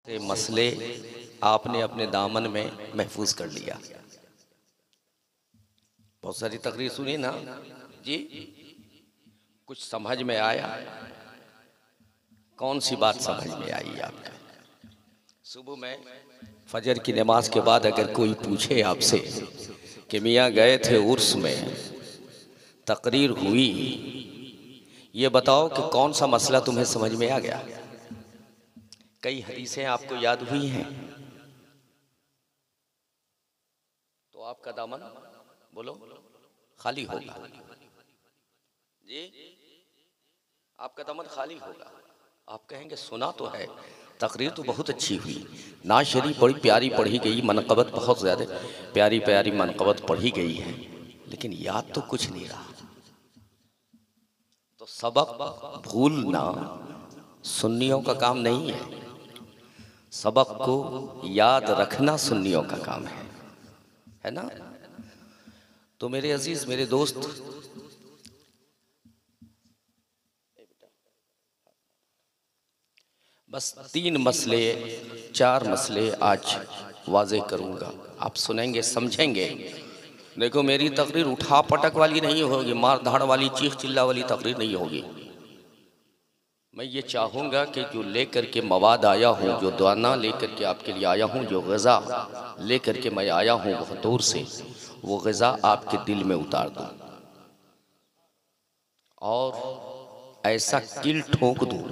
से मसले आपने अपने दामन में महफूज कर लिया। बहुत सारी तकरीर सुनी ना जी, कुछ समझ में आया? कौन सी बात समझ में आई आपका? सुबह में फजर की नमाज के बाद अगर कोई पूछे आपसे कि मियाँ गए थे उर्स में, तकरीर हुई, ये बताओ कि कौन सा मसला तुम्हें समझ में आ गया? कई हदीसें आपको याद हुई हैं, तो आपका दामन बोलो खाली होगा जी, आपका दामन खाली होगा। आप कहेंगे सुना तो है, तकरीर तो बहुत अच्छी हुई, नाज शरीफ बड़ी प्यारी पढ़ी गई, मनक़बत बहुत ज़्यादा प्यारी प्यारी मनक़बत पढ़ी गई है, लेकिन याद तो कुछ नहीं रहा। तो सबक भूलना सुन्नियों का काम नहीं है, सबक को याद रखना सुन्नियों का काम है ना? तो मेरे अजीज, मेरे दोस्त, बस 3 मसले 4 मसले आज वाज़े करूँगा, आप सुनेंगे, समझेंगे। देखो, मेरी तकरीर उठा पटक वाली नहीं होगी, मार धाड़ वाली, चीख चिल्ला वाली तकरीर नहीं होगी। मैं ये चाहूँगा कि जो लेकर के मवाद आया हूँ, जो दाना लेकर के आपके लिए आया हूँ, जो ग़िज़ा लेकर के मैं आया हूँ बहुत दूर से, वो ग़िज़ा आपके दिल में उतार दूँ और ऐसा किल ठोक दूँ,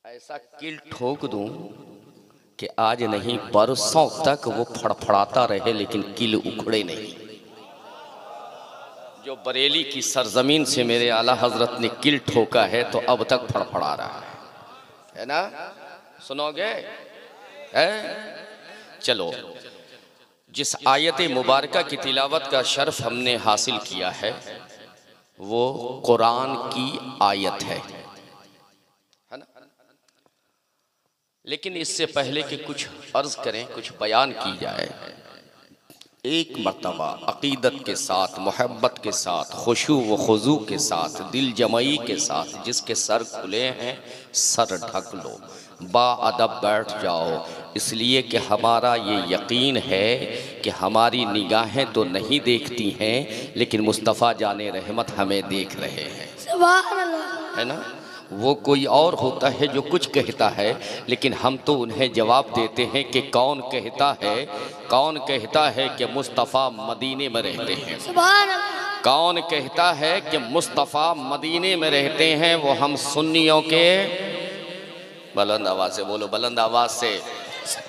ऐसा किल ठोक दूँ कि आज नहीं बरसों तक वो फड़फड़ाता रहे लेकिन किल उखड़े नहीं। जो बरेली की सरजमीन से मेरे आला हजरत ने किल ठोका है तो अब तक फड़फड़ा रहा है ना? सुनोगे? है? चलो, जिस आयत मुबारका की तिलावत का शर्फ हमने हासिल किया है वो कुरान की आयत है ना? लेकिन इससे पहले कि कुछ अर्ज करें, कुछ बयान की जाए, एक मर्तबा अकीदत के साथ, मोहब्बत के साथ, खुशू व खुजू के साथ, दिल जमई के साथ, जिसके सर खुले हैं सर ढक लो, बाअदब बैठ जाओ, इसलिए कि हमारा ये यकीन है कि हमारी निगाहें तो नहीं देखती हैं लेकिन मुस्तफ़ा जाने रहमत हमें देख रहे हैं, है ना? वो कोई और होता है जो कुछ कहता है, लेकिन हम तो उन्हें जवाब देते हैं कि कौन कहता है, कौन कहता है कि मुस्तफ़ा मदीने में रहते हैं, कौन कहता है कि मुस्तफ़ा मदीने में रहते हैं? वो हम सुन्नियों के, बुलंद आवाज़ से बोलो, बुलंद आवाज़ से,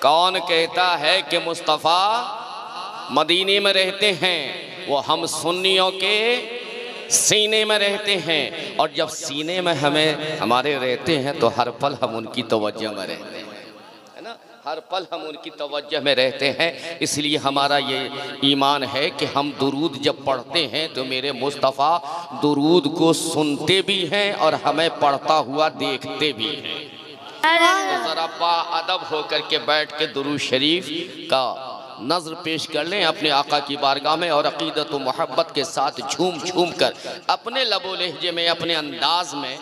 कौन कहता है कि मुस्तफ़ा मदीने में रहते हैं? वो हम सुन्नियों के सीने में रहते हैं, और जब सीने में हमें हमारे रहते हैं तो हर पल हम उनकी तवज्जो में रहते हैं, है ना? हर पल हम उनकी तवज्जो में रहते हैं। इसलिए हमारा ये ईमान है कि हम दुरूद जब पढ़ते हैं तो मेरे मुस्तफ़ा दुरूद को सुनते भी हैं और हमें पढ़ता हुआ देखते भी हैं। तो ज़रा बाअदब होकर के बैठ के दुरूद शरीफ का नज़र पेश कर लें अपने आका की बारगाह में, और अक़ीदत व मोहब्बत के साथ झूम झूम कर अपने लबो लहजे में, अपने अंदाज में,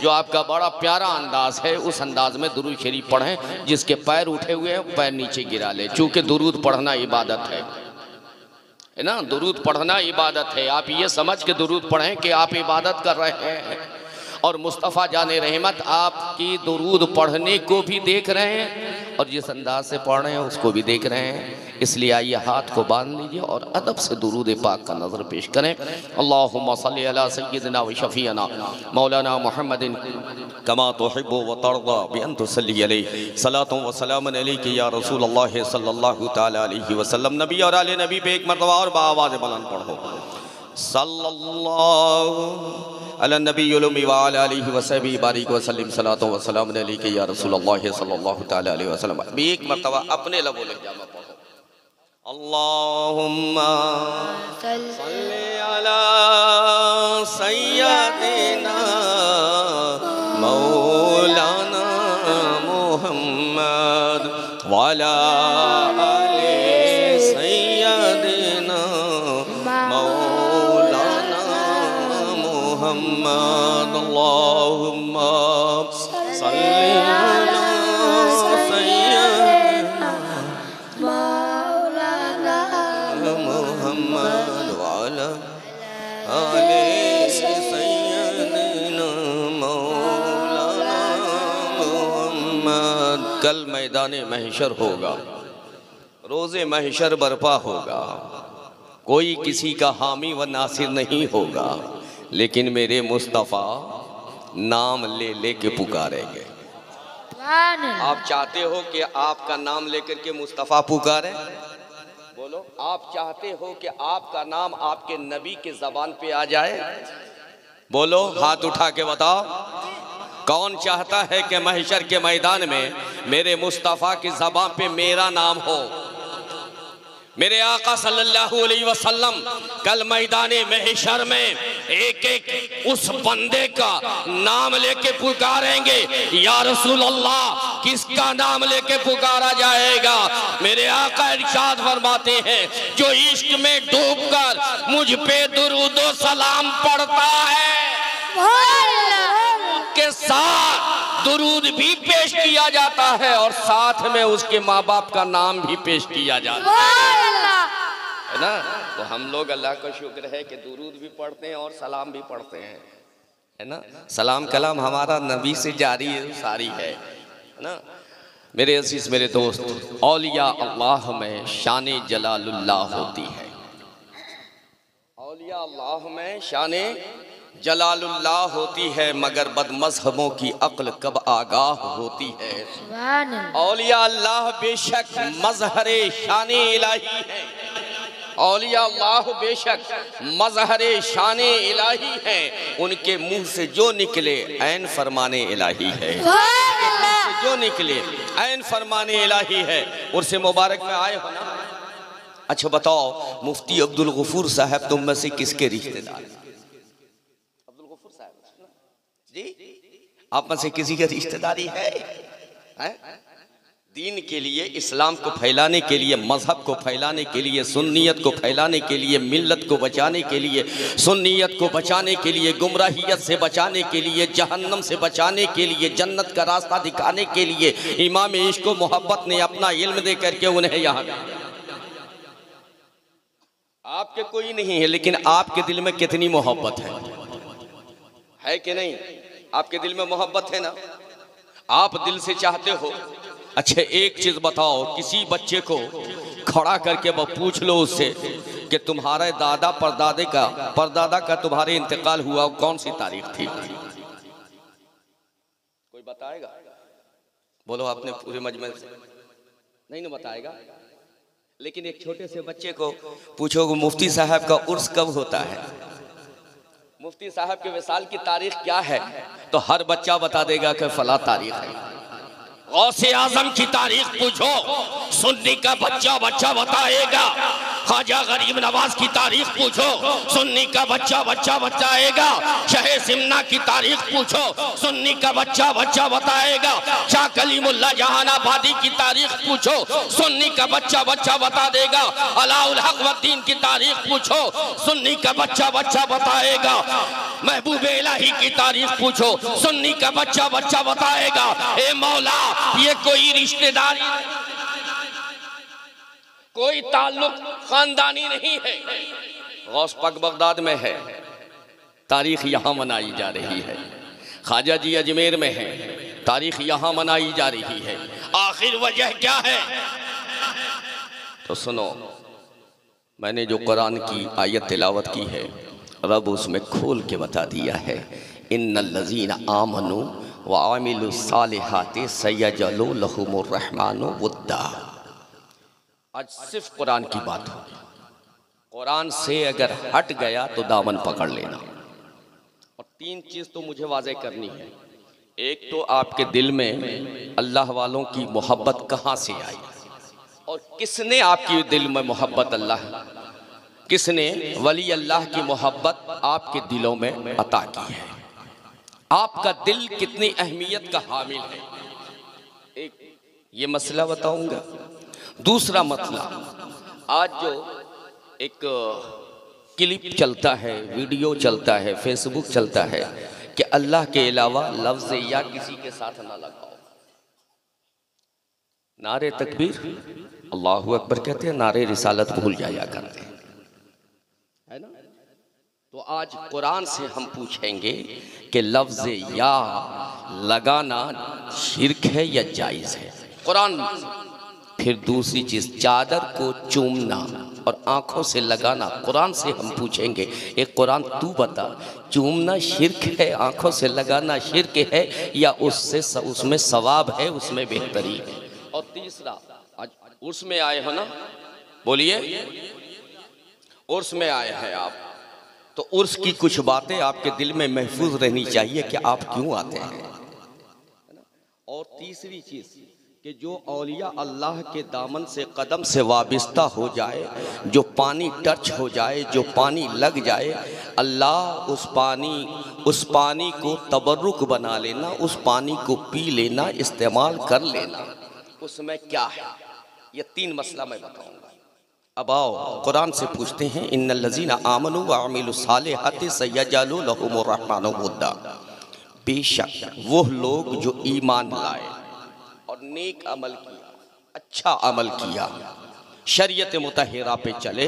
जो आपका बड़ा प्यारा अंदाज है, उस अंदाज में दुरूद शरीफ पढ़ें। जिसके पैर उठे हुए हैं पैर नीचे गिरा ले, चूँकि दुरूद पढ़ना इबादत है ना? दुरूद पढ़ना इबादत है। आप ये समझ के दुरूद पढ़ें कि आप इबादत कर रहे हैं, और मुस्तफ़ा जाने रहमत आपकी दुरूद पढ़ने को भी देख रहे हैं और जिस अंदाज से पढ़ रहे हैं उसको भी देख रहे हैं। इसलिए आइए हाथ को बांध लीजिए और अदब से दुरूद पाक का नज़र पेश करें। अल्लाहुम्मा सल्ली अला सय्यिदिना व शफ़ीअना मौलाना मुहम्मदिन कमा तुहिब्बु व तर्दा बि अन तुसल्ली अलैहि सलातु व सलामुन अलैका या रसूल अल्लाह सल्लल्लाहु तआला अलैहि वसल्लम। नबी और आले नबी पे एक मरतबा और बाआवाज़ बुलंद पढ़ो, सल्लल्लाहु अला नबील उम्मी व अला आलिहि व सहबिहि बारिक व सल्लिम सलातो व सलाम अलैका या रसूलल्लाह सल्लल्लाहु तआला अलैहि वसल्लम। अभी एक मर्तबा अपने लबो लहजा में पढ़ो, अल्लाहुम्मा सल्ली अला सय्यदिना मौलाना मुहम्मद व अला आलि सय्यदिना मौलाना मुहम्मद। अल्लाहुम्मा सल्ली अला मोहम्मद। कल मैदान महशर होगा, रोज़े महशर बर्पा होगा, कोई किसी का हामी व नासिर नहीं होगा, लेकिन मेरे मुस्तफ़ा नाम ले ले के पुकारेंगे। आप चाहते हो कि आपका नाम लेकर के मुस्तफ़ा पुकारे? बोलो, आप चाहते हो कि आपका नाम आपके नबी के ज़बान पे आ जाए? बोलो, हाथ उठा के बताओ, कौन चाहता है कि महशर के मैदान में मेरे मुस्तफ़ा की ज़बान पे मेरा नाम हो? मेरे आका सल्लल्लाहु अलैहि वसल्लम कल मैदान महशर में एक एक उस बंदे का नाम लेके पुकारेंगे, या रसूल अल्लाह, किसका नाम लेके पुकारा जाएगा? मेरे आका इरशाद फरमाते हैं, जो इश्क में डूबकर मुझ पे दुरूदो सलाम पढ़ता है के साथ दुरूद भी पेश किया जाता है और साथ में उसके माँ बाप का नाम भी पेश किया जाता है ना। तो हम लोग अल्लाह का शुक्र है कि दुरूद भी पढ़ते हैं और सलाम भी पढ़ते हैं, है ना। सलाम कलाम हमारा नबी से जारी है, सारी है ना। मेरे अजीज, मेरे दोस्त, औलिया अल्लाह में शान जलालुल्लाह होती है। औलिया अल्लाह में शान जलालुल्लाह होती है, मगर बदमज़हबों की अक्ल कब आगाह होती है। औलिया अल्लाह बेशक मज़हरे शान इलाही है, औलिया अल्लाह बेशक मज़हरे शान इलाही है, उनके मुंह से जो निकले ऐन फरमाने इलाही है, जो निकले ऐन फरमाने इलाही है। उर्से मुबारक में आए हो ना। अच्छा बताओ, मुफ्ती अब्दुल गफूर साहब तुम में से किसके रिश्तेदार? आप में से किसी की रिश्तेदारी है? दीन के लिए, इस्लाम को फैलाने के लिए, मजहब को फैलाने के लिए, सुन्नियत को फैलाने के लिए, मिल्लत को बचाने के लिए, सुन्नियत को बचाने के लिए, गुमराहियत से बचाने के लिए, जहन्नम से बचाने के लिए, जन्नत का रास्ता दिखाने के लिए इमाम इश्क को मोहब्बत ने अपना इल्म दे करके उन्हें यहाँ। आपके कोई नहीं है, लेकिन आपके दिल में कितनी मोहब्बत है कि नहीं? आपके दिल में मोहब्बत है ना, आप दिल से चाहते हो। अच्छा एक चीज बताओ, किसी बच्चे को खड़ा करके पूछ लो उससे कि तुम्हारे दादा परदादा का तुम्हारे इंतकाल हुआ कौन सी तारीख थी? कोई बताएगा? बोलो, आपने पूरे मजमे से नहीं ना बताएगा। लेकिन एक छोटे से बच्चे को पूछो मुफ्ती साहब का उर्स कब होता है, मुफ्ती साहब के विसाल की तारीख क्या है, तो हर बच्चा बता देगा कि फला तारीख है। गौसे आजम की तारीख पूछो, सुन्नी का बच्चा बताएगा। ख्वाजा गरीब नवाज की तारीख पूछो, सुन्नी का बच्चा बताएगा। शहे सिमना की तारीख पूछो, सुन्नी का बच्चा बताएगा। शाह कलीमुल्लाह जहानाबादी की तारीख पूछो, सुन्नी का बच्चा बता देगा। अलाउल हक वद्दीन की तारीख पूछो, सुन्नी का बच्चा बताएगा। महबूब इलाही की तारीख पूछो, सुन्नी का बच्चा बताएगा। ए मौला, ये कोई रिश्तेदारी, कोई ताल्लुक खानदानी नहीं है। गौस पाक बगदाद में है, तारीख यहाँ मनाई जा रही है। ख्वाजा जी अजमेर में है, तारीख यहाँ मनाई जा रही है। आखिर वजह क्या है? तो सुनो, मैंने जो कुरान की आयत तिलावत की है, रब उसमें खोल के बता दिया है, इन्नल्लज़ीना आमनू व आमिलुस्सालिहाति सयजअलु लहुमुर रहमानु वुद्दा। आज सिर्फ कुरान की बात हो। कुरान से अगर हट गया तो दामन पकड़ लेना। और तीन चीज तो मुझे वाज़ेह करनी है। एक तो आपके दिल में अल्लाह वालों की मोहब्बत कहाँ से आई, और किसने आपकी दिल में मोहब्बत, अल्लाह किसने वली अल्लाह की मोहब्बत आपके दिलों में अता की है। आपका दिल कितनी अहमियत का हामिल है, एक ये मसला बताऊंगा। दूसरा मसला, आज जो एक क्लिप चलता है, वीडियो चलता है, फेसबुक चलता है कि अल्लाह के अलावा लफ्ज़ या किसी के साथ ना लगाओ। नारे तकबीर, अल्लाहु अकबर कहते हैं, नारे रिसालत भूल जाया करते हैं, है ना। तो आज कुरान से हम पूछेंगे कि लफ्ज़ या लगाना शिर्क है या जायज़ है? कुरान। फिर दूसरी चीज़, चादर को चूमना और आँखों से लगाना, कुरान से हम पूछेंगे, एक कुरान तू बता, चूमना शिर्क है, आँखों से लगाना शिर्क है या उसमें सवाब है, उसमें बेहतरी है? और तीसरा, आज उर्स में आए हो ना, बोलिए उर्स में आए हैं आप, तो उर्स की कुछ बातें आपके दिल में महफूज रहनी चाहिए कि आप क्यों आते हैं। और तीसरी चीज़ कि जो औलिया अल्लाह के दामन से कदम से वाबिस्ता हो जाए, जो पानी टच हो जाए, जो पानी लग जाए, अल्लाह उस पानी को तबर्रुक बना लेना, उस पानी को पी लेना, इस्तेमाल कर लेना, उसमें क्या है? ये तीन मसला मैं बताऊंगा। अब आओ कुरान से पूछते हैं, इन्नल्लज़ीना आमनू व अमिलुस्सालिहाति सयजअलु लहुमुर रहमानु वुद्दा। बेशक वो लोग जो ईमान लाए और नेक अमल किया, अच्छा अमल किया, शरीयत मुतहरा पे चले,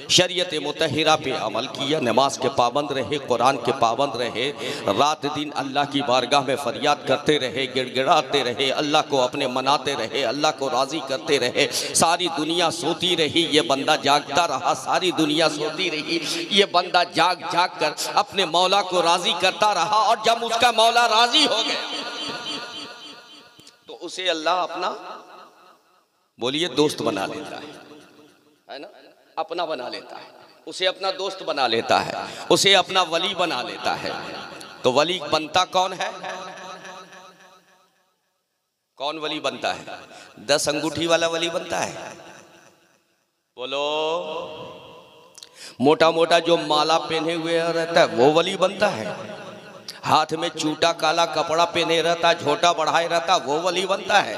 शरीयत मुतहरा पे अमल किया, नमाज के पाबंद रहे, कुरान के पाबंद रहे, रात दिन अल्लाह की बारगाह में फरियाद करते रहे, गिड़गिड़ाते रहे, अल्लाह को अपने मनाते रहे, अल्लाह को राज़ी करते रहे। सारी दुनिया सोती रही, ये बंदा जागता रहा, सारी दुनिया सोती रही, ये बंदा जाग जाग कर अपने मौला को राज़ी करता रहा। और जब उसका मौला राज़ी हो गया तो उसे अल्लाह अपना, बोलिए, दोस्त बना लेता है ना, अपना बना लेता है, उसे अपना दोस्त बना लेता है, उसे अपना वली बना लेता है। तो वली बनता कौन है? कौन वली बनता है? 10 अंगूठी वाला वली बनता है? बोलो। मोटा मोटा जो माला पहने हुए रहता है वो वली बनता है? हाथ में चूटा काला कपड़ा पहने रहता, झोटा बढ़ाए रहता, वो वली बनता है?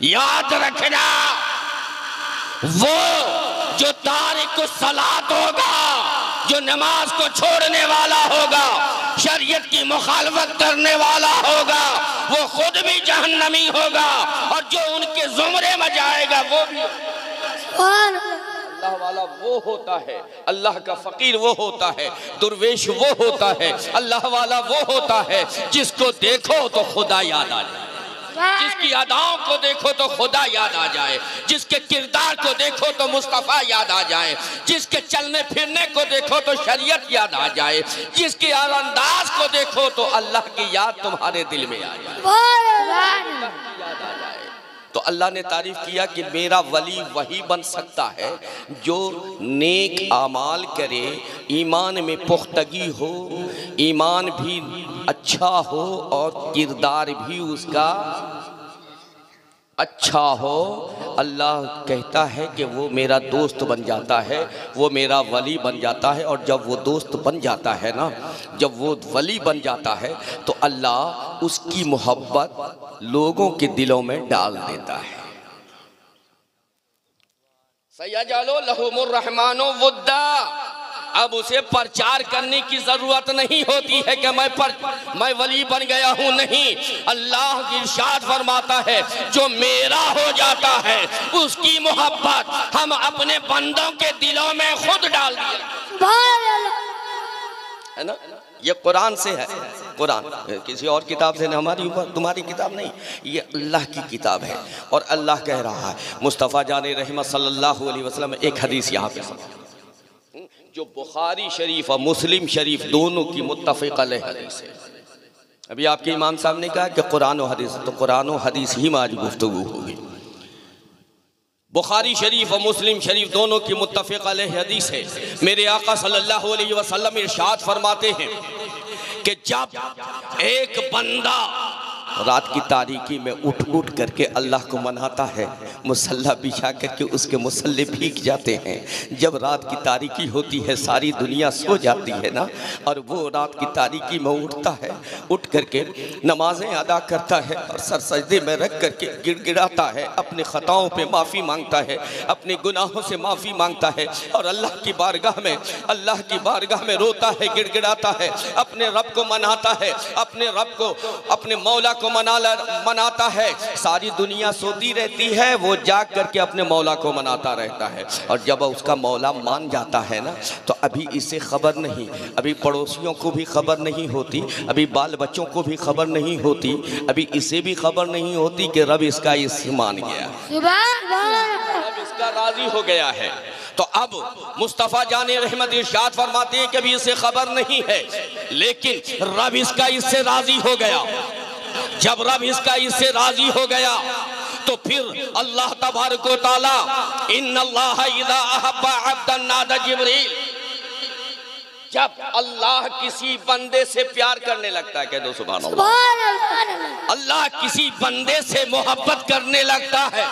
याद रखना, वो जो तारिकुस सलात होगा, जो नमाज को छोड़ने वाला होगा, शरीयत की मुखालफत करने वाला होगा, वो खुद भी जहन्नमी होगा और जो उनके जुमरे में जाएगा वो भी। अल्लाह वाला वो होता है, अल्लाह का फकीर वो होता है, दुर्वेश वो होता है, अल्लाह वाला वो होता है जिसको देखो तो खुदा याद आ जाए, जिसकी अदाओं को देखो तो खुदा याद आ जाए, जिसके किरदार को देखो तो मुस्तफ़ा याद आ जाए, जिसके चलने फिरने को देखो तो शरीयत याद आ जाए, जिसके अंदाज को देखो तो अल्लाह की याद तुम्हारे दिल में आ जाए। तो अल्लाह ने तारीफ किया कि मेरा वली वही बन सकता है जो नेक आमाल करे, ईमान में पुख्तगी हो, ईमान भी अच्छा हो और किरदार भी उसका अच्छा हो। अल्लाह कहता है कि वो मेरा दोस्त बन जाता है, वो मेरा वली बन जाता है। और जब वो दोस्त बन जाता है ना, जब वो वली बन जाता है तो अल्लाह उसकी मोहब्बत लोगों के दिलों में डाल देता है। सयजअलु लहुमुर रहमानु वुद्दा। अब उसे प्रचार करने की जरूरत नहीं होती है कि मैं वली बन गया हूं, नहीं। अल्लाह इरशाद फरमाता है जो मेरा हो जाता है उसकी मोहब्बत हम अपने बंदों के दिलों में खुद डाल दिया है ना। ये कुरान से है, कुरान किसी और किताब से नहीं, हमारी ऊपर तुम्हारी किताब नहीं, ये अल्लाह की किताब है। और अल्लाह कह रहा है, मुस्तफ़ा जाने रहमत सल्लल्लाहु अलैहि वसल्लम, एक हदीस यहाँ पे जो बुखारी शरीफ और मुस्लिम शरीफ दोनों की मुत्तफ़िक़ अलैह हदीस है। अभी आपके इमाम साहब ने कहा कि कुरान और हदीस, तो कुरान और हदीस ही में आज गुफ्तगू होगी। बुखारी शरीफ और मुस्लिम शरीफ दोनों की मुत्तफ़िक़ अलैह हदीस है। मेरे आका सल्लल्लाहु अलैहि वसल्लम इरशाद फरमाते हैं कि जब एक बंदा रात की तारीकी में उठ उठ करके अल्लाह को मनाता है, मुसल्ला बिछा करके उसके मुसल्ले भीग जाते हैं। जब रात की तारीकी होती है, सारी दुनिया सो जाती है ना, और वो रात की तारीकी में उठता है, उठ करके नमाजें अदा करता है और सर सजदे में रख करके गिड़गिड़ाता है, अपने ख़ताओं पे माफ़ी मांगता है, अपने गुनाहों से माफ़ी मांगता है और अल्लाह की बारगाह में रोता है, गिड़गिड़ाता है, अपने रब को मनाता है, अपने रब को, अपने मौला को मनाता है, सारी दुनिया सोती रहती है, वो जाग करके अपने मौला को मनाता रहता है। और जब उसका मौला मान जाता है ना, तो अभी इसे खबर नहीं, अभी पड़ोसियों को भी खबर नहीं होती, अभी बाल बच्चों को भी खबर नहीं होती, अभी इसे भी खबर नहीं होती कि रब इसका इसे मान गया, रब इसका राजी हो गया है। तो अब मुस्तफ़ा जाने रहमत इरशाद फरमाते हैं कि अभी इसे खबर नहीं है, लेकिन रब इसका इससे राजी हो गया। जब रब इसका इससे राजी हो गया तो फिर अल्लाह तबारक व तआला इन्नल्लाह इज़ा अहब्बा अब्दन नादा जिब्रील, जब अल्लाह किसी बंदे से प्यार करने लगता है, कह दो सुभान अल्लाह, अल्लाह किसी बंदे से मोहब्बत करने लगता है,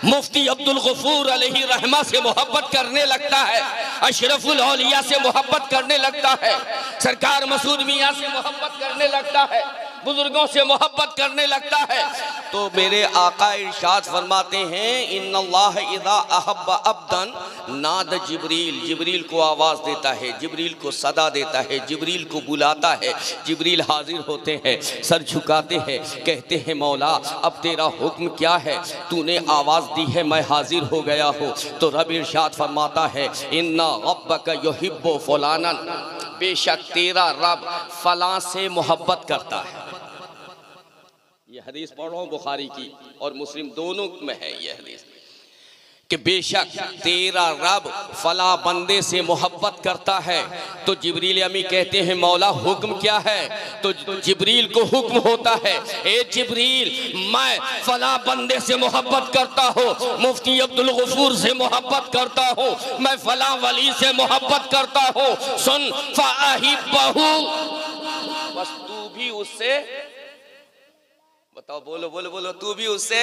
मुफ्ती अब्दुल गफूर अलैहि रहमा से मोहब्बत करने लगता है, अशरफुल औलिया से मोहब्बत करने लगता है, सरकार मसूद मियां से मोहब्बत करने लगता है, बुजुर्गों से मोहब्बत करने लगता है, तो मेरे आका इरशाद फरमाते हैं इन्नल्लाह इज़ा अहब्बा अब्दन नाद जिब्रील, जिब्रील को आवाज़ देता है, जिब्रील को सदा देता है, जिब्रील को बुलाता है, जिब्रील हाजिर होते हैं, सर झुकाते हैं, कहते हैं मौला अब तेरा हुक्म क्या है, तूने आवाज़ दी है, मैं हाजिर हो गया हूँ। तो रब इरशाद फरमाता है इन्ना रब्बका युहिब्बु फलानन, बेशक तेरा रब फलां से मोहब्बत करता है। ये हदीस पढ़ रहा हूँ, बुखारी की और मुस्लिम दोनों में है ये हदीस, कि बेशक तेरा रब फला बंदे से मोहब्बत करता है। तो जिब्रील अमी कहते हैं मौला हुक्म क्या है, तो जिब्रील को हुक्म होता है ए जिब्रील मैं फला बंदे से मोहब्बत करता हूँ, मुफ्ती अब्दुल गफूर से मोहब्बत करता हूँ, मैं फला वली से मोहब्बत करता हूँ, सुन फ़अहिब्बहु, बस तू भी उससे बताओ, बोलो बोलो बोलो, तू भी उससे,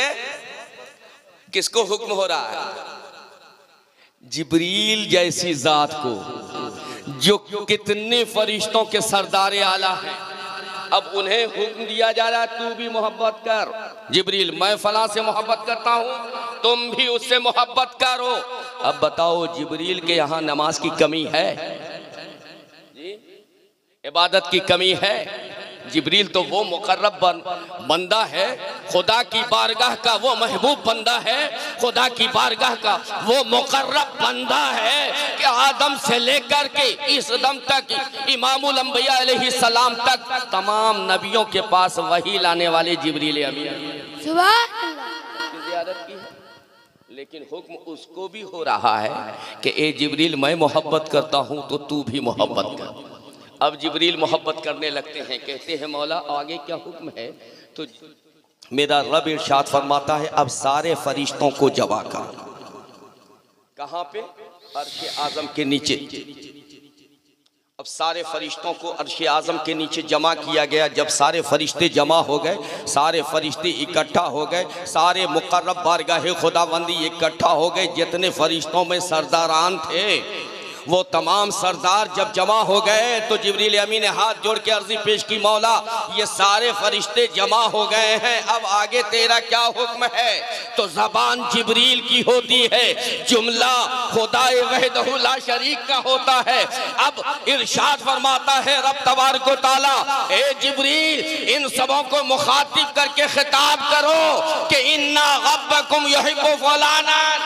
किसको हुक्म हो रहा है? जिब्रील जैसी जात को जो कितने फरिश्तों के सरदार आला हैं, अब उन्हें हुक्म दिया जा रहा है तू भी मोहब्बत कर। जिब्रील मैं फला से मोहब्बत करता हूँ, तुम भी उससे मोहब्बत करो। अब बताओ जिब्रील के यहाँ नमाज की कमी है जी, इबादत की कमी है? जिब्रील तो वो मुकर्रब बंदा है, खुदा की बारगाह का वो महबूब बंदा है, खुदा की बारगाह का वो मुकर्रब बंदा है कि आदम से लेकर के इस दम तक इमामुल अंबिया अलैहि सलाम तक तमाम नबियों के पास वही लाने वाले जिब्रील अमीन सुभान अल्लाह ज़ियारत की है। लेकिन हुक्म उसको भी हो रहा है कि ए जिब्रील मैं मोहब्बत करता हूँ तो तू भी मोहब्बत कर। अब जिब्रील मोहब्बत करने लगते हैं, कहते हैं मौला आगे क्या हुक्म है? तो मेरा रब इरशाद फरमाता है अब सारे फरिश्तों को जमा कर। कहाँ पे? अर्श आज़म के नीचे। अब सारे फरिश्तों को अर्श आज़म के नीचे जमा किया गया। जब सारे फरिश्ते जमा हो गए, सारे फरिश्ते इकट्ठा हो गए, सारे मुकर्रब बारगाह खुदाबंदी इकट्ठा हो गए, जितने फरिश्तों में सरदारान थे वो तमाम सरदार जब जमा हो गए तो जिब्रील अमीन ने हाथ जोड़ के अर्जी पेश की मौला ये सारे फरिश्ते जमा हो गए हैं, अब आगे तेरा क्या हुक्म है? तो ज़बान जिब्रील की होती है, जुमला खुदाए वहदहु ला शरीक का होता है। अब इरशाद फरमाता है रब तबारक व तआला ए जिब्रील इन सबों को मुखातिब करके खिताब करो कि इन्ना रब्बकुम युहिब्बु फलानन,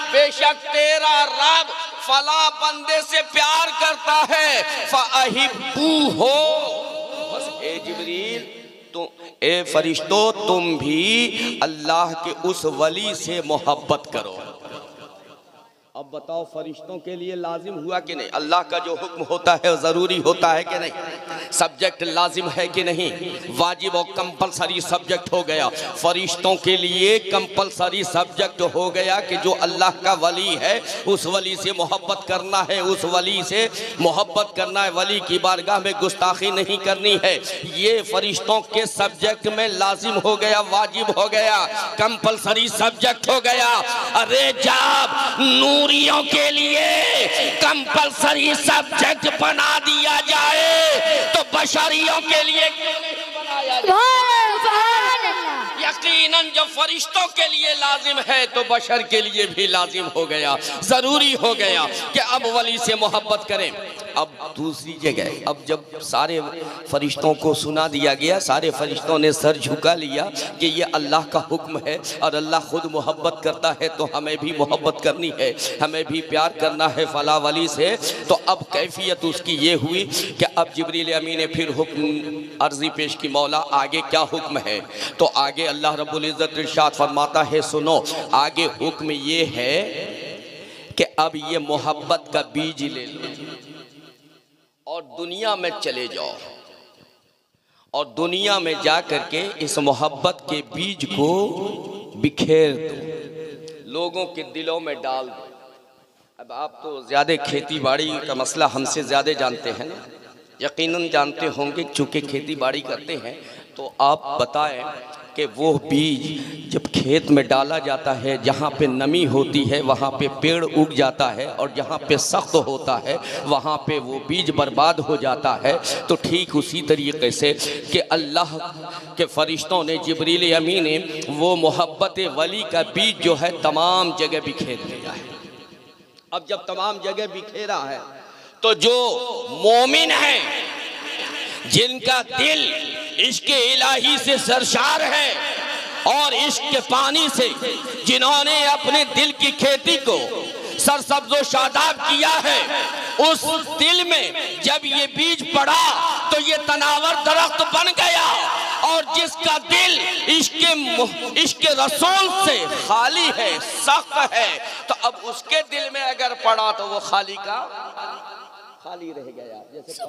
बेशक तेरा रब फला बंदे से प्यार करता है, फ़अहिब्बू हो। बस ए जिब्रील तो ए फरिश्तों तुम भी अल्लाह के उस वली से मोहब्बत करो। अब बताओ फरिश्तों के लिए लाजिम हुआ कि नहीं? अल्लाह का जो हुक्म होता है ज़रूरी होता है कि नहीं? सब्जेक्ट लाजिम है कि नहीं? वाजिब और कंपलसरी सब्जेक्ट हो गया। फरिश्तों के लिए कंपलसरी सब्जेक्ट हो गया कि जो अल्लाह का वली है उस वली से मोहब्बत करना है, उस वली से मोहब्बत करना है, वली की बारगाह में गुस्ताखी नहीं करनी है। ये फरिश्तों के सब्जेक्ट में लाजिम हो गया, वाजिब हो गया, कंपलसरी सब्जेक्ट हो गया। अरे जब नूरियों के लिए कंपलसरी सब्जेक्ट बना दिया जाए तो बशरियों के लिए बनाया जाए। यकीनन जब फरिश्तों के लिए लाजिम है तो बशर के लिए भी लाजिम हो गया, जरूरी हो गया कि अब वली से मोहब्बत करें। अब दूसरी जगह, अब जब सारे फरिश्तों को सुना दिया गया, सारे फरिश्तों ने सर झुका लिया कि ये अल्लाह का हुक्म है और अल्लाह खुद मोहब्बत करता है तो हमें भी मोहब्बत करनी है, हमें भी प्यार करना है फला वली से। तो अब कैफियत उसकी ये हुई कि अब जिब्रील अमीन ने फिर हुक्म अर्जी पेश की, मौला आगे क्या हुक्म है? तो आगे अल्लाह रब्बुल इज़्ज़त इरशाद फरमाता है, सुनो आगे हुक्म ये है कि अब ये मोहब्बत का बीज ले लो और दुनिया में चले जाओ और दुनिया में जा करके इस मोहब्बत के बीज को बिखेर दो, लोगों के दिलों में डाल दो। अब आप तो ज़्यादा खेती बाड़ी का मसला हमसे ज़्यादा जानते हैं ना, यकीनन जानते होंगे, चूँकि खेती बाड़ी करते हैं। तो आप बताएं कि वो बीज जब खेत में डाला जाता है, जहाँ पे नमी होती है वहाँ पे पेड़ उग जाता है और जहाँ पे सख्त होता है वहाँ पे वो बीज बर्बाद हो जाता है। तो ठीक उसी तरीके से कि अल्लाह के फरिश्तों ने, जिब्रील अमीन ने वो मोहब्बत वली का बीज जो है तमाम जगह बिखेर दिया है। अब जब तमाम जगह बिखेरा है तो जो मोमिन है, जिनका दिल इश्क इलाही से सरशार है और इश्क के पानी से जिन्होंने अपने दिल की खेती को सरसब्ज़ो शादाब किया है, उस दिल में जब ये बीज पड़ा तो ये तनावर दरख्त बन गया। और जिसका दिल इश्क रसूल से खाली है, सख्त है, तो अब उसके दिल में अगर पड़ा तो वो खाली रह गया। जैसे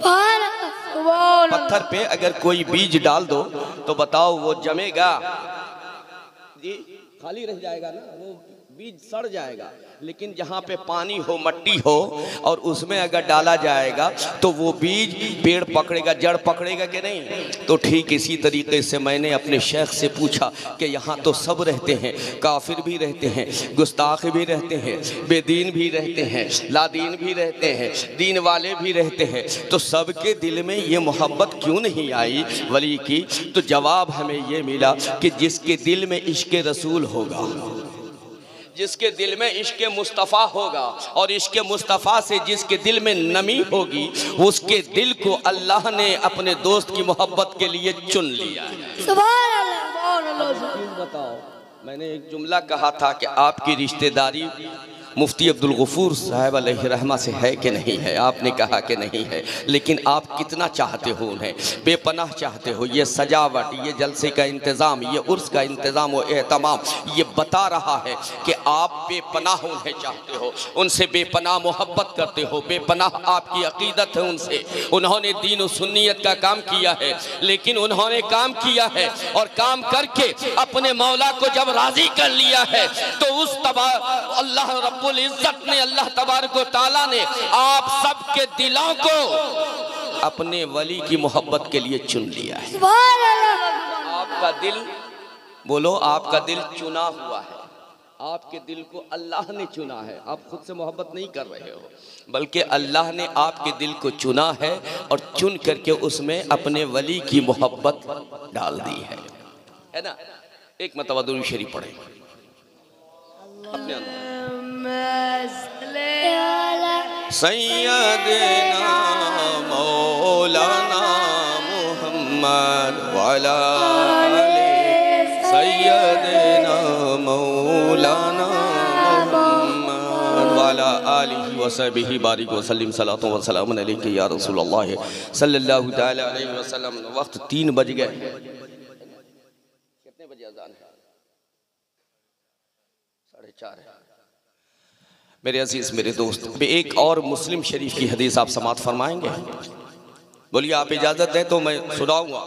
पत्थर पे अगर कोई बीज डाल दो तो बताओ वो जमेगा जी? खाली रह जाएगा ना, वो बीज सड़ जाएगा। लेकिन जहाँ पे पानी हो, मट्टी हो और उसमें अगर डाला जाएगा तो वो बीज पेड़ पकड़ेगा, जड़ पकड़ेगा कि नहीं? तो ठीक इसी तरीके से मैंने अपने शेख से पूछा कि यहाँ तो सब रहते हैं, काफिर भी रहते हैं, गुस्ताख भी रहते हैं, बेदीन भी रहते हैं, लादीन भी रहते हैं, दीन वाले भी रहते हैं, तो सबके दिल में ये मोहब्बत क्यों नहीं आई वली की? तो जवाब हमें ये मिला कि जिसके दिल में इश्क रसूल होगा, जिसके दिल में इश्क मुस्तफ़ा होगा और इश्क मुस्तफ़ा से जिसके दिल में नमी होगी, उसके दिल को अल्लाह ने अपने दोस्त की मोहब्बत के लिए चुन लिया है। सुभान अल्लाह। बताओ, मैंने एक जुमला कहा था कि आपकी रिश्तेदारी मुफ्ती अब्दुल गफूर साहब अलैहि रहमा से है कि नहीं है? आपने कहा कि नहीं है, लेकिन आप कितना चाहते हो उन्हें, बेपनाह चाहते हो। ये सजावट, ये जलसे का इंतज़ाम, ये उर्स का इंतज़ाम व एहतमाम, ये बता रहा है कि आप बेपनाह उन्हें चाहते हो, उनसे बेपनाह मोहब्बत करते हो, बेपनाह आपकी अकीदत है उनसे। उन्होंने दीन और सुन्नियत का काम किया है, लेकिन उन्होंने काम किया है और काम करके अपने मौला को जब राज़ी कर लिया है तो उस अल्लाह रब्बुल इज्जत ने, अल्लाह तबारक व तआला ने आप सबके दिलों को अपने वली की मोहब्बत के लिए चुन लिया है। आपका दिल, बोलो, आपका दिल चुना हुआ है, आपके दिल को अल्लाह ने चुना है। आप खुद से मोहब्बत नहीं कर रहे हो, बल्कि अल्लाह ने आपके दिल को चुना है और चुन करके उसमें अपने वली की मोहब्बत डाल दी है ना? एक मरतबा दुरूद शरीफ पढ़े अपने अंदर। सैयदना मौलाना मुहम्मद वाला सैयदना मौलाना मुहम्मद वाला आलिहि व सहबिहि बारिक व सल्लिम सलातो व सलामुन अलैका या रसूलल्लाह सल्लल्लाहु तआला अलैहि वसल्लम। वक्त 3 बज गए। कितने बजे अज़ान है? 4:30 है। मेरे अजीज, मेरे दोस्त, एक और मुस्लिम शरीफ की हदीस आप समाअत फरमाएंगे? बोलिए, आप इजाजत दें तो मैं सुनाऊंगा।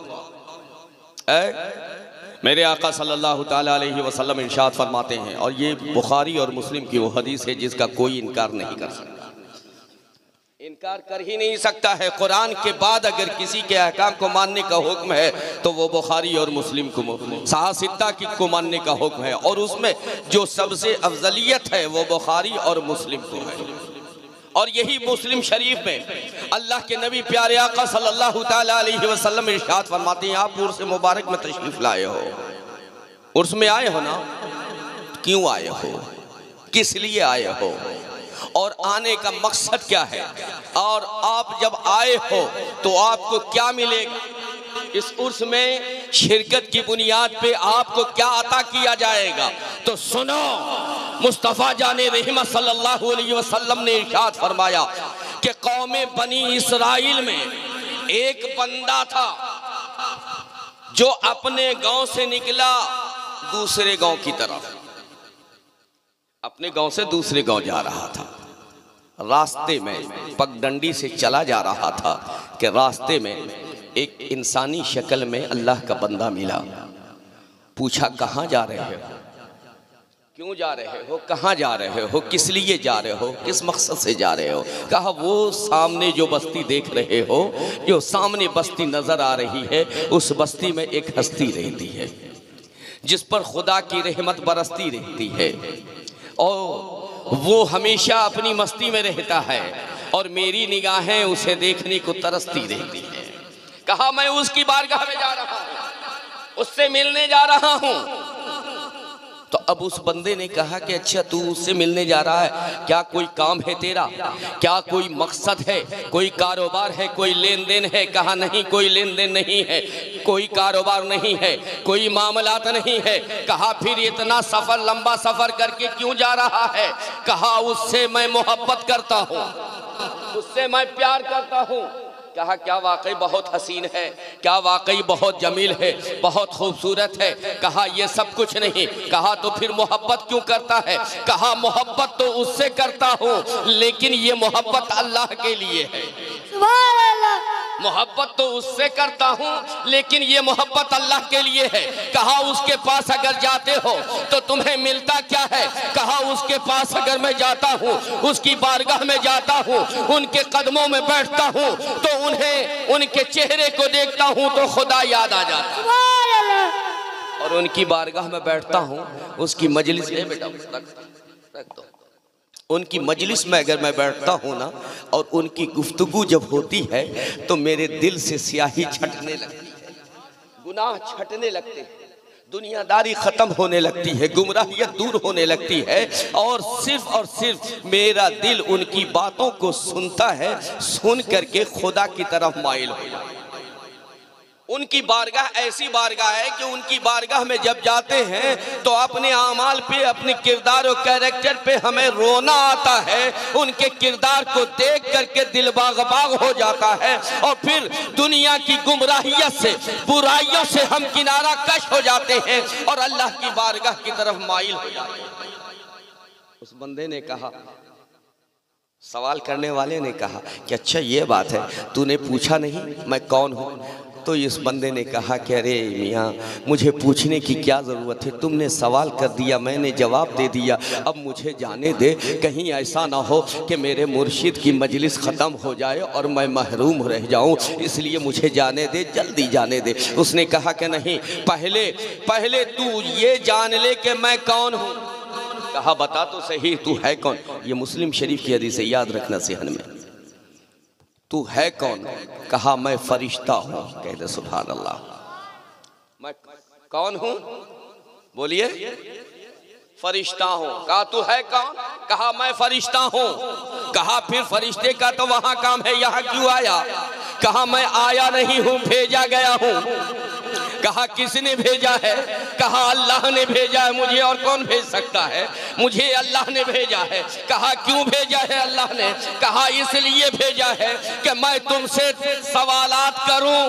मेरे आका सल्लल्लाहु ताला अलैहि वसल्लम इरशाद फरमाते हैं, और ये बुखारी और मुस्लिम की वो हदीस है जिसका कोई इनकार नहीं कर सकता, इनकार कर ही नहीं सकता है। कुरान के बाद अगर किसी के अहकाम को मानने का हुक्म है तो वो बुखारी और मुस्लिम को, साहसित्ता को मानने का हुक्म है, और उसमें जो सबसे अफजलियत है वो बुखारी और मुस्लिम को है। और यही मुस्लिम शरीफ में अल्लाह के नबी प्यारे आका सल्लल्लाहु ताला अलैहि वसल्लम इरशाद फरमाते हैं, आप उर्स मुबारक में तशरीफ लाए हो, उर्स में आए हो ना, क्यों आए हो, किस लिए आए हो? और आने का मकसद क्या है, और आप जब आए हो तो आपको क्या मिलेगा, इस उर्स में शिरकत की बुनियाद पे आपको क्या अता किया जाएगा। तो सुनो, मुस्तफ़ा जाने रहमत सल्लल्लाहु अलैहि वसल्लम ने इरशाद फरमाया कि कौमे बनी इसराइल में एक बंदा था जो अपने गांव से निकला दूसरे गांव की तरफ, अपने गांव से दूसरे गांव जा रहा था। रास्ते में पगडंडी से चला जा रहा था कि रास्ते में एक इंसानी शक्ल में अल्लाह का बंदा मिला। पूछा कहाँ जा रहे हो, क्यों जा रहे हो, कहाँ जा रहे हो, किस लिए जा रहे हो, किस मकसद से जा रहे हो। कहा वो सामने जो बस्ती देख रहे हो, जो सामने बस्ती नजर आ रही है, उस बस्ती में एक हस्ती रहती है जिस पर खुदा की रहमत बरसती रहती है, और वो हमेशा अपनी मस्ती में रहता है और मेरी निगाहें उसे देखने को तरसती रहती है। कहा मैं उसकी बारगाह में जा रहा हूं, उससे मिलने जा रहा हूं। तो अब उस बंदे ने कहा कि अच्छा तू उससे मिलने जा रहा है, क्या कोई काम है तेरा, क्या कोई मकसद है, कोई कारोबार है, कोई लेन देन है। कहा नहीं, कोई लेन देन नहीं है, कोई कारोबार नहीं है, कोई मामलात नहीं है। कहा फिर इतना सफर, लंबा सफर करके क्यों जा रहा है। कहा उससे मैं मोहब्बत करता हूँ, उससे मैं प्यार करता हूँ। कहा क्या वाकई बहुत हसीन है, क्या वाकई बहुत जमील है, बहुत खूबसूरत है। कहा ये सब कुछ नहीं। कहा तो फिर मोहब्बत क्यों करता है। कहा मोहब्बत तो उससे करता हूँ, लेकिन ये मोहब्बत अल्लाह के लिए है। मोहब्बत तो उससे करता हूँ, लेकिन ये मोहब्बत अल्लाह के लिए है। कहा उसके पास अगर जाते हो तो तुम्हें मिलता क्या है। कहा उसके पास अगर मैं जाता हूँ, उसकी बारगाह में जाता हूँ, उनके कदमों में बैठता हूँ, तो उन्हें, उनके चेहरे को देखता हूँ तो खुदा याद आ जाता है। और उनकी बारगाह में बैठता हूँ, उसकी मजलिस है बेटा, रख दो। उनकी मजलिस में अगर मैं बैठता हूँ ना, और उनकी गुफ्तगू जब होती है तो मेरे दिल से स्याही छटने लगती है, गुनाह छटने लगते हैं, दुनियादारी खत्म होने लगती है, गुमराहियत दूर होने लगती है, और सिर्फ मेरा दिल उनकी बातों को सुनता है, सुन करके खुदा की तरफ माइल हो जाता है। उनकी बारगाह ऐसी बारगाह है कि उनकी बारगाह में जब जाते हैं तो अपने आमाल पे, अपने किरदार और कैरेक्टर पे हमें रोना आता है। उनके किरदार को देख करके दिल बाग हो जाता है, और फिर दुनिया की गुमराहियत से, बुराइयों से हम किनारा कश हो जाते हैं और अल्लाह की बारगाह की तरफ माइल हो जाते हैं। उस बंदे ने कहा, सवाल करने वाले ने कहा कि अच्छा ये बात है, तूने पूछा नहीं मैं कौन हूँ। तो इस बंदे ने कहा कि अरे मियाँ, मुझे पूछने की क्या ज़रूरत है, तुमने सवाल कर दिया, मैंने जवाब दे दिया, अब मुझे जाने दे। कहीं ऐसा ना हो कि मेरे मुर्शिद की मजलिस ख़त्म हो जाए और मैं महरूम रह जाऊँ, इसलिए मुझे जाने दे, जल्दी जाने दे। उसने कहा कि नहीं, पहले तू ये जान ले कि मैं कौन हूँ। कहा बता तो सही, तू है कौन। ये मुस्लिम शरीफ की हदीस है, याद रखना सेहन में। तू है कौन। कहा मैं फरिश्ता हूँ। कहते सुभान अल्लाह, मैं कौन हूँ, बोलिए, फरिश्ता हूँ। कहा तू है कौन। कहा मैं फरिश्ता हूँ। कहा फिर फरिश्ते का तो वहां काम है, यहाँ क्यों आया। कहा मैं आया नहीं हूँ, भेजा गया हूँ। कहा किसने भेजा है। कहा अल्लाह ने भेजा है मुझे, और कौन भेज सकता है, मुझे अल्लाह ने भेजा है। कहा क्यों भेजा है अल्लाह ने। कहा इसलिए भेजा है कि मैं तुमसे सवालात करूं।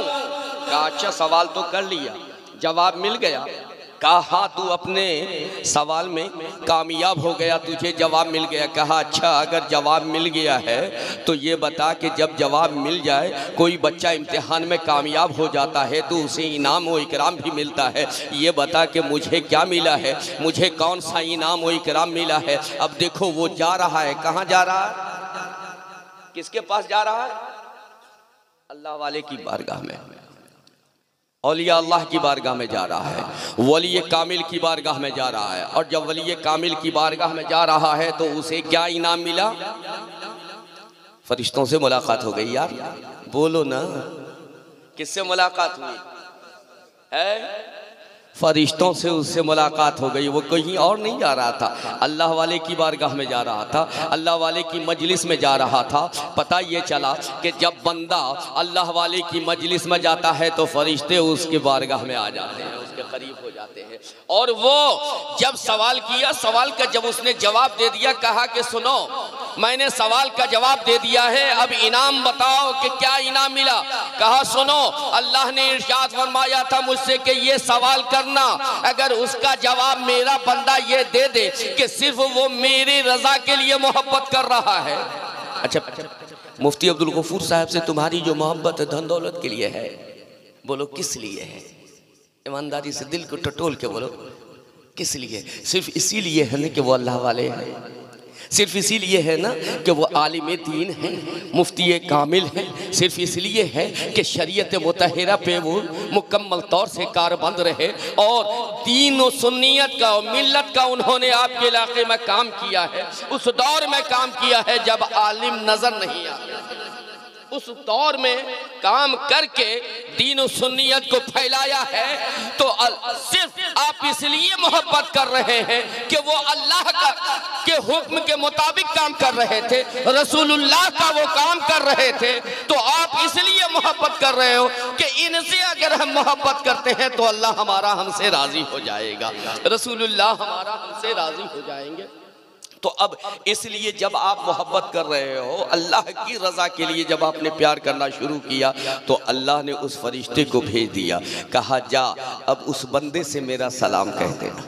कहा अच्छा सवाल तो कर लिया, जवाब मिल गया। कहा तू अपने सवाल में कामयाब हो गया, तुझे जवाब मिल गया। कहा अच्छा अगर जवाब मिल गया है तो ये बता कि जब जवाब मिल जाए, कोई बच्चा इम्तिहान में कामयाब हो जाता है तो उसे इनाम व इकराम भी मिलता है, ये बता कि मुझे क्या मिला है, मुझे कौन सा इनाम व इकराम मिला है। अब देखो वो जा रहा है, कहाँ जा रहा है, किसके पास जा रहा है, अल्लाह वाले की बारगाह में, औलिया अल्लाह की बारगाह में जा रहा है, वली कामिल की बारगाह में जा रहा है। और जब वली कामिल की बारगाह में जा रहा है तो उसे क्या इनाम मिला, फरिश्तों से मुलाकात हो गई। यार बोलो ना, किससे मुलाकात हुई है, फरिश्तों से उससे मुलाकात हो गई। वो कहीं और नहीं जा रहा था, अल्लाह वाले की बारगाह में जा रहा था, अल्लाह वाले की मजलिस में जा रहा था। पता ये चला कि जब बंदा अल्लाह वाले की मजलिस में जाता है तो फरिश्ते उसके बारगाह में आ जाते हैं, उसके करीब हो जाते हैं। और वो जब सवाल किया, सवाल का जब उसने जवाब दे दिया, कहा कि सुनो, मैंने सवाल का जवाब दे दिया है, अब इनाम बताओ कि क्या इनाम मिला। कहा सुनो, अल्लाह ने इरशाद फरमाया था मुझसे कि ये सवाल करना, अगर उसका जवाब मेरा बंदा ये दे दे कि सिर्फ वो मेरी रजा के लिए मोहब्बत कर रहा है। अच्छा, मुफ्ती अब्दुल गफूर साहब से तुम्हारी जो मोहब्बत धन दौलत के लिए है, बोलो किस लिए है? ईमानदारी से दिल को टटोल के बोलो, किस लिए? सिर्फ इसीलिए है ना कि वो अल्लाह वाले हैं, सिर्फ इसीलिए है ना कि वो आलिम दीन हैं, मुफ्ती कामिल हैं, सिर्फ इसलिए है कि शरीयत मुतहरा पे वो मुकम्मल तौर से कारबंद रहे और दीन और सुन्नियत का और मिल्लत का उन्होंने आपके इलाके में काम किया है। उस दौर में काम किया है जब आलिम नजर नहीं आया, उस दौर में काम करके दीन और सुन्नियत को फैलाया है। तो सिर्फ आप इसलिए मोहब्बत कर रहे हैं कि वो अल्लाह का के हुक्म के मुताबिक काम कर रहे थे, रसूलुल्लाह का वो काम कर रहे थे, तो आप इसलिए मोहब्बत कर रहे हो कि इनसे अगर हम मोहब्बत करते हैं तो अल्लाह हमारा हमसे राजी हो जाएगा, रसूलुल्लाह हमारा हमसे राजी हो जाएंगे। तो अब इसलिए जब आप मोहब्बत कर रहे हो अल्लाह की रज़ा के लिए, जब आपने प्यार करना शुरू किया तो अल्लाह ने उस फरिश्ते को भेज दिया, कहा जा अब उस बंदे से मेरा सलाम कह देना।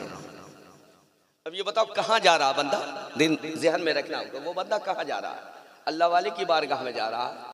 अब ये बताओ कहाँ जा रहा बंदा, दिन ज़हन में रखना होगा, वो बंदा कहाँ जा रहा है? अल्लाह वाले की बारगाह में जा रहा है।